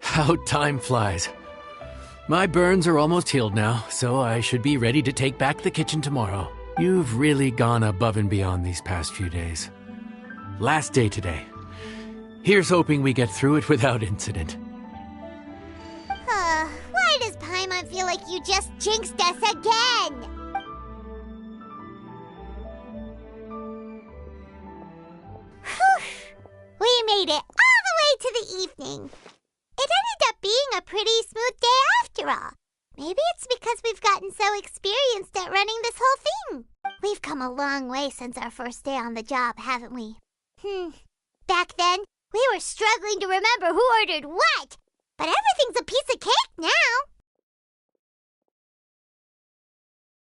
How time flies. My burns are almost healed now, so I should be ready to take back the kitchen tomorrow. You've really gone above and beyond these past few days. Last day today. Here's hoping we get through it without incident. Why does Paimon feel like you just jinxed us again? Whew. We made it all the way to the evening. It ended up being a pretty smooth day after all. Maybe it's because we've gotten so experienced at running this whole thing. We've come a long way since our first day on the job, haven't we? Back then, we were struggling to remember who ordered what. But everything's a piece of cake now.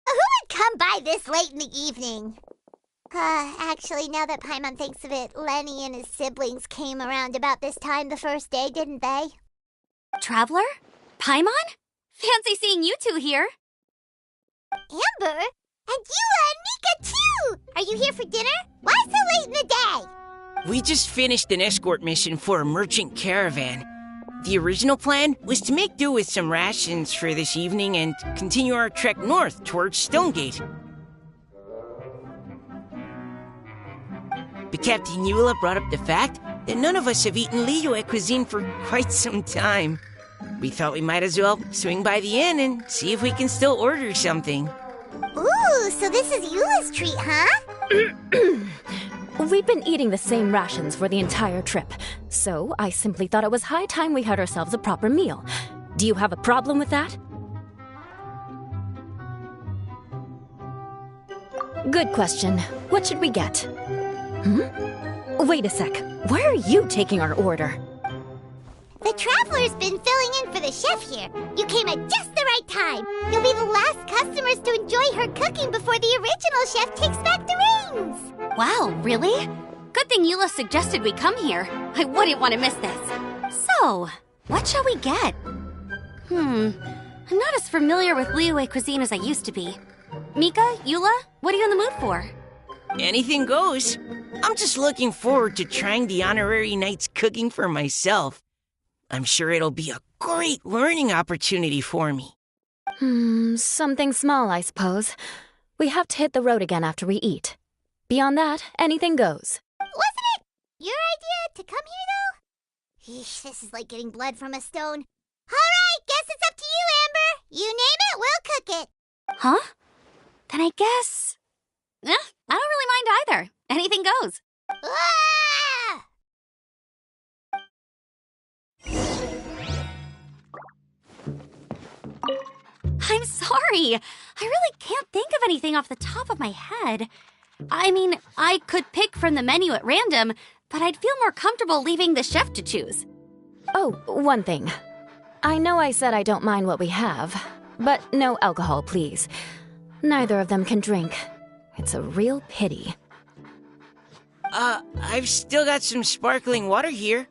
Who would come by this late in the evening? Actually, now that Paimon thinks of it, Lenny and his siblings came around about this time the first day, didn't they? Traveler? Paimon? Fancy seeing you two here. Amber? And Eula and Mika, too! Are you here for dinner? Why so late in the day? We just finished an escort mission for a merchant caravan. The original plan was to make do with some rations for this evening and continue our trek north towards Stonegate. But Captain Eula brought up the fact that none of us have eaten Liyue cuisine for quite some time. We thought we might as well swing by the inn and see if we can still order something. Ooh, so this is Eula's treat, huh? We've been eating the same rations for the entire trip, so I simply thought it was high time we had ourselves a proper meal. Do you have a problem with that? Good question. What should we get? Wait a sec. Why are you taking our order? The Traveler's been filling in for the chef here. You came at just the right time. You'll be the last customers to enjoy her cooking before the original chef takes back the reins. Wow, really? Good thing Eula suggested we come here. I wouldn't want to miss this. So, what shall we get? I'm not as familiar with Liyue cuisine as I used to be. Mika, Eula, what are you in the mood for? Anything goes. I'm just looking forward to trying the honorary knight's cooking for myself. I'm sure it'll be a great learning opportunity for me. Something small, I suppose. We have to hit the road again after we eat. Beyond that, anything goes. Wasn't it your idea to come here, though? Eesh, this is like getting blood from a stone. All right, guess it's up to you, Amber. You name it, we'll cook it. Huh? Then I guess... I don't really mind either. Anything goes. Ah! I'm sorry. I really can't think of anything off the top of my head. I mean, I could pick from the menu at random, but I'd feel more comfortable leaving the chef to choose. Oh, one thing. I know I said I don't mind what we have, but no alcohol, please. Neither of them can drink. It's a real pity. I've still got some sparkling water here.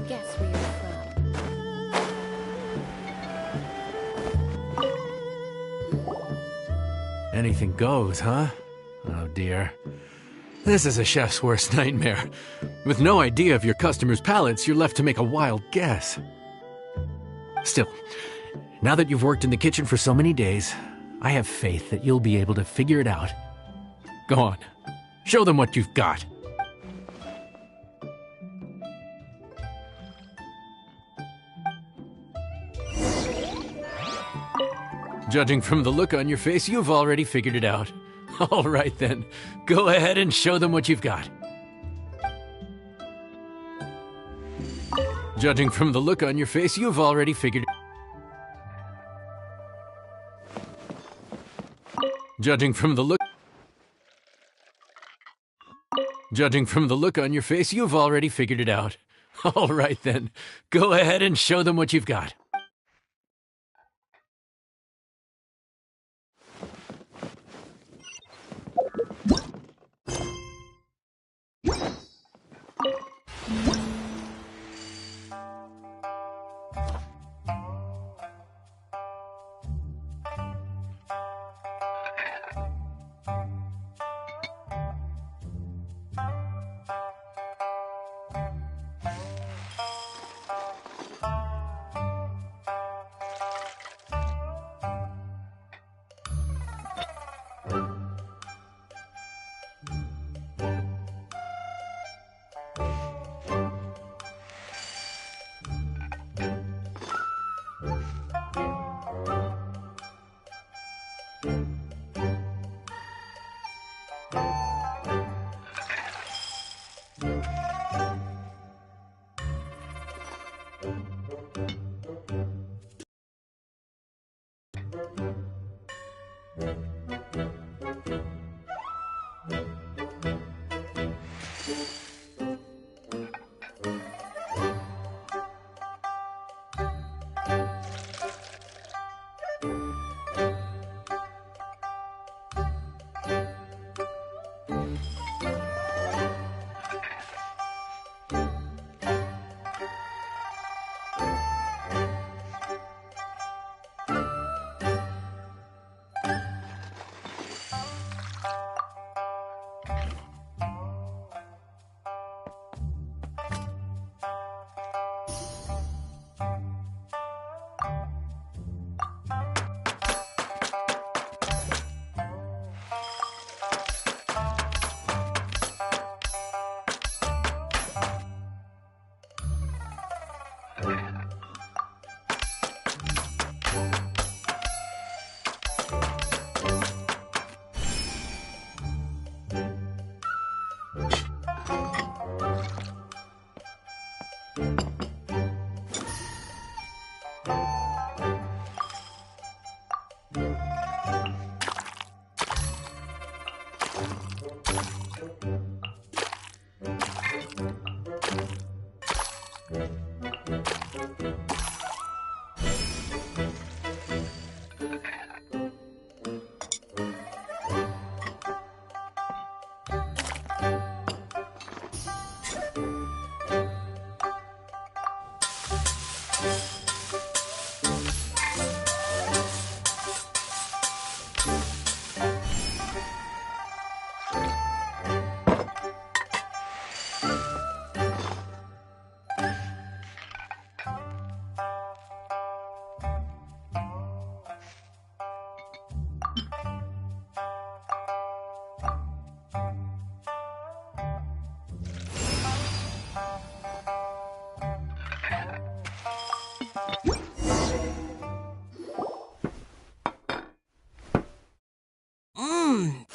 Guess where you're from. Anything goes, huh? Oh dear. This is a chef's worst nightmare. With no idea of your customers' palates, you're left to make a wild guess. Still, now that you've worked in the kitchen for so many days, I have faith that you'll be able to figure it out. Go on. Show them what you've got. Judging from the look on your face, you've already figured it out. All right then, go ahead and show them what you've got. Judging from the look on your face, you've already figured Judging from the look on your face, you've already figured it out. All right then, go ahead and show them what you've got.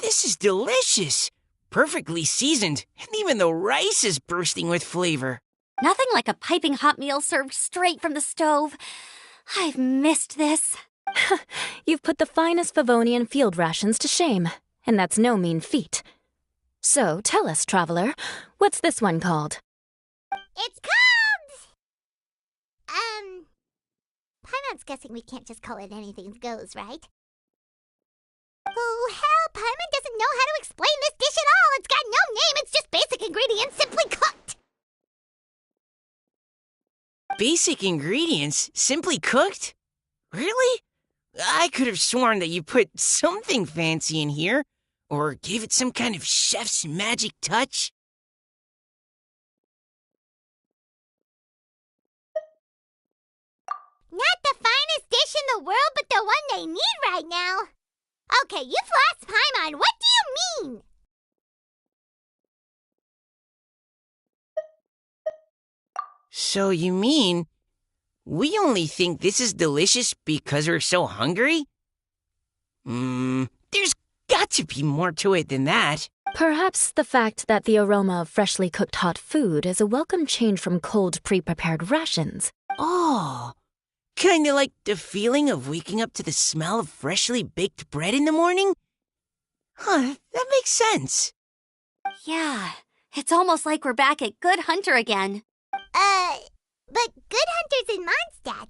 This is delicious. Perfectly seasoned, and even the rice is bursting with flavor. Nothing like a piping hot meal served straight from the stove. I've missed this. You've put the finest Favonian field rations to shame, and that's no mean feat. So tell us, traveler, what's this one called? It's called... Paimon's guessing we can't just call it anything goes, right? Oh, hell, Paimon doesn't know how to explain this dish at all. It's got no name, it's just basic ingredients simply cooked. Basic ingredients simply cooked? Really? I could have sworn that you put something fancy in here, or gave it some kind of chef's magic touch. Not the finest dish in the world, but the one they need right now. Okay, you've lost Paimon. What do you mean? So you mean we only think this is delicious because we're so hungry? There's got to be more to it than that. Perhaps the fact that the aroma of freshly cooked hot food is a welcome change from cold pre-prepared rations. Oh, kinda like the feeling of waking up to the smell of freshly baked bread in the morning? Huh, that makes sense. Yeah, it's almost like we're back at Good Hunter again. But Good Hunter's in Mondstadt.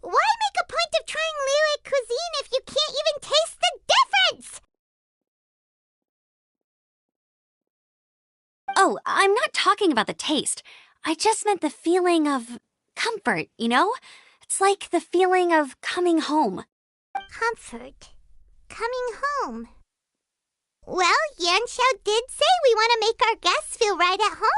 Why make a point of trying Liyue cuisine if you can't even taste the difference? Oh, I'm not talking about the taste. I just meant the feeling of comfort, you know? It's like the feeling of coming home. Comfort. Coming home. Well, Yanxiao did say we want to make our guests feel right at home.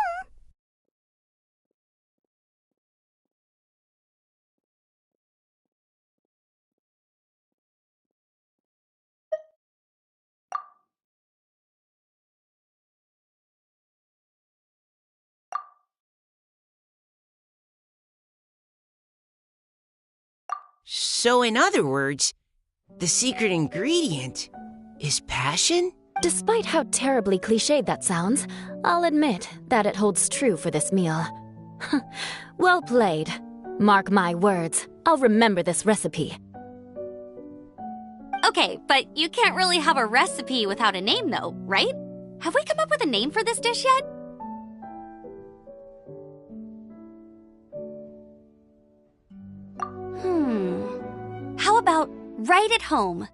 So in other words, the secret ingredient is passion? Despite how terribly cliched that sounds, I'll admit that it holds true for this meal. Well played. Mark my words, I'll remember this recipe. Okay, but you can't really have a recipe without a name though, right? Have we come up with a name for this dish yet? How about right at home?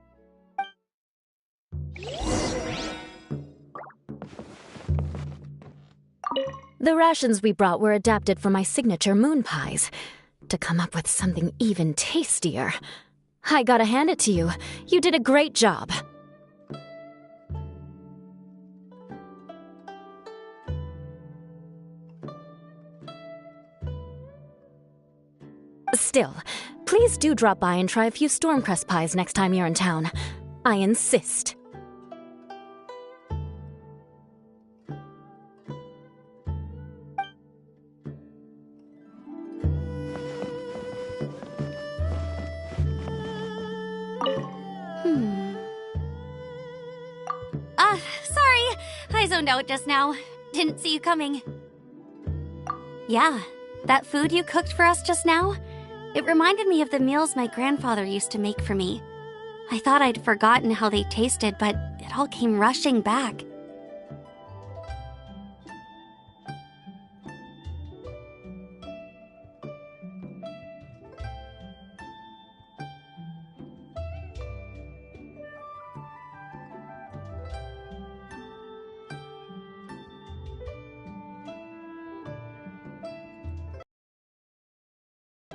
The rations we brought were adapted for my signature moon pies. To come up with something even tastier, I gotta hand it to you. You did a great job. Still, please do drop by and try a few Stormcrest pies next time you're in town. I insist. Sorry. I zoned out just now. Didn't see you coming. Yeah, that food you cooked for us just now? It reminded me of the meals my grandfather used to make for me. I thought I'd forgotten how they tasted, but it all came rushing back.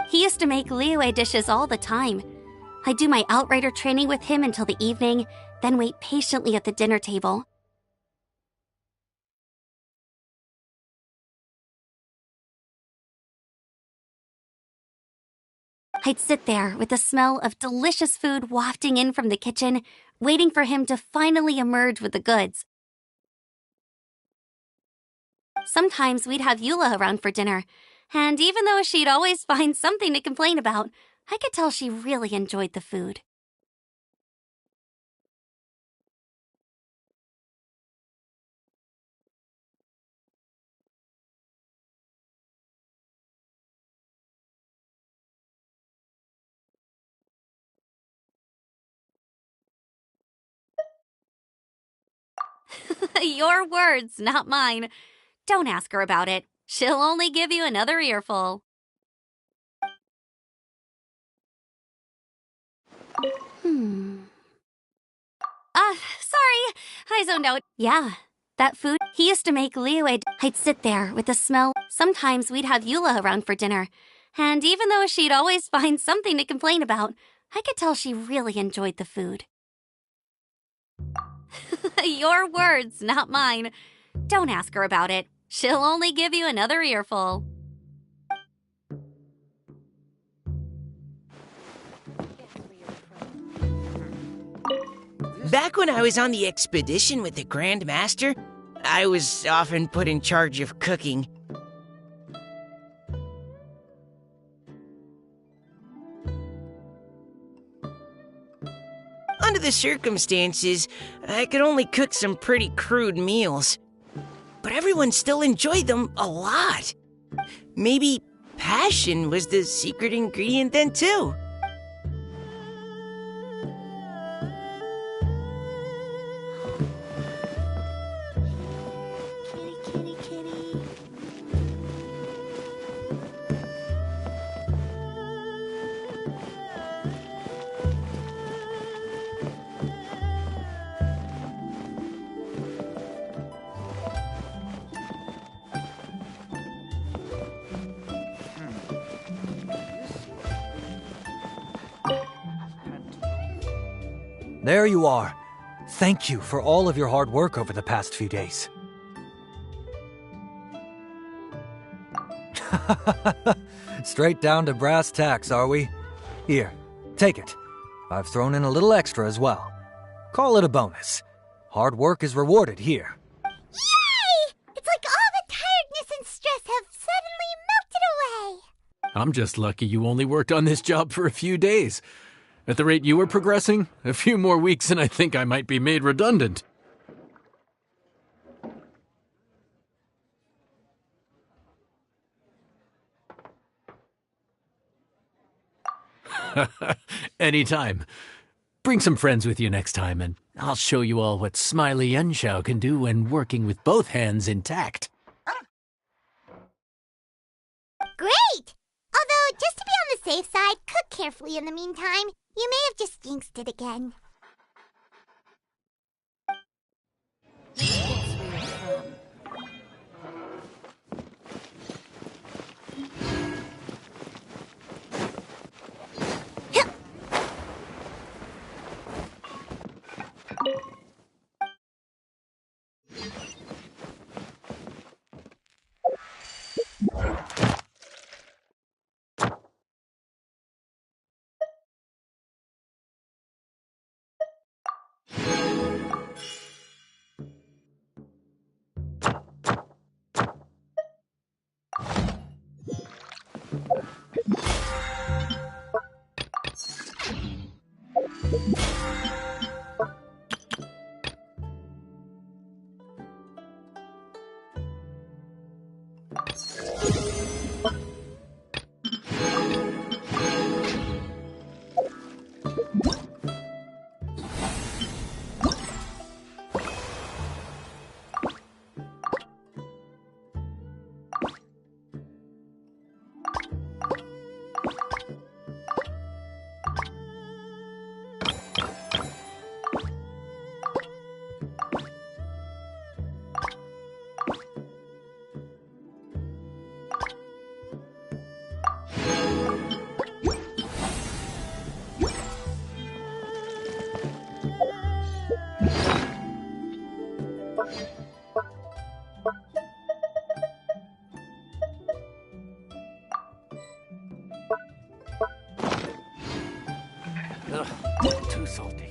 He used to make Liyue dishes all the time. I'd do my outrider training with him until the evening, then wait patiently at the dinner table. I'd sit there with the smell of delicious food wafting in from the kitchen, waiting for him to finally emerge with the goods. Sometimes we'd have Eula around for dinner, and even though she'd always find something to complain about, I could tell she really enjoyed the food. Your words, not mine. Don't ask her about it. She'll only give you another earful. Sorry. I zoned out. Yeah, that food he used to make Liyue. I'd sit there with the smell. Sometimes we'd have Eula around for dinner, and even though she'd always find something to complain about, I could tell she really enjoyed the food. Your words, not mine. Don't ask her about it. She'll only give you another earful. Back when I was on the expedition with the Grand Master, I was often put in charge of cooking. Under the circumstances, I could only cook some pretty crude meals. But everyone still enjoyed them a lot. Maybe passion was the secret ingredient then, too. Kitty, kitty. There you are. Thank you for all of your hard work over the past few days. Straight down to brass tacks, are we? Here, take it. I've thrown in a little extra as well. Call it a bonus. Hard work is rewarded here. Yay! It's like all the tiredness and stress have suddenly melted away. I'm just lucky you only worked on this job for a few days. At the rate you were progressing, a few more weeks and I think I might be made redundant. Anytime. Bring some friends with you next time, and I'll show you all what Smiley Yenshao can do when working with both hands intact. Great! Although, just to be on the safe side, cook carefully in the meantime. You may have just jinxed it again. Ugh, too salty.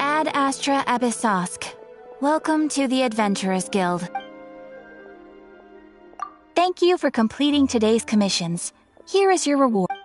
Ad Astra Abyssosk. Welcome to the Adventurers Guild. Thank you for completing today's commissions. Here is your reward.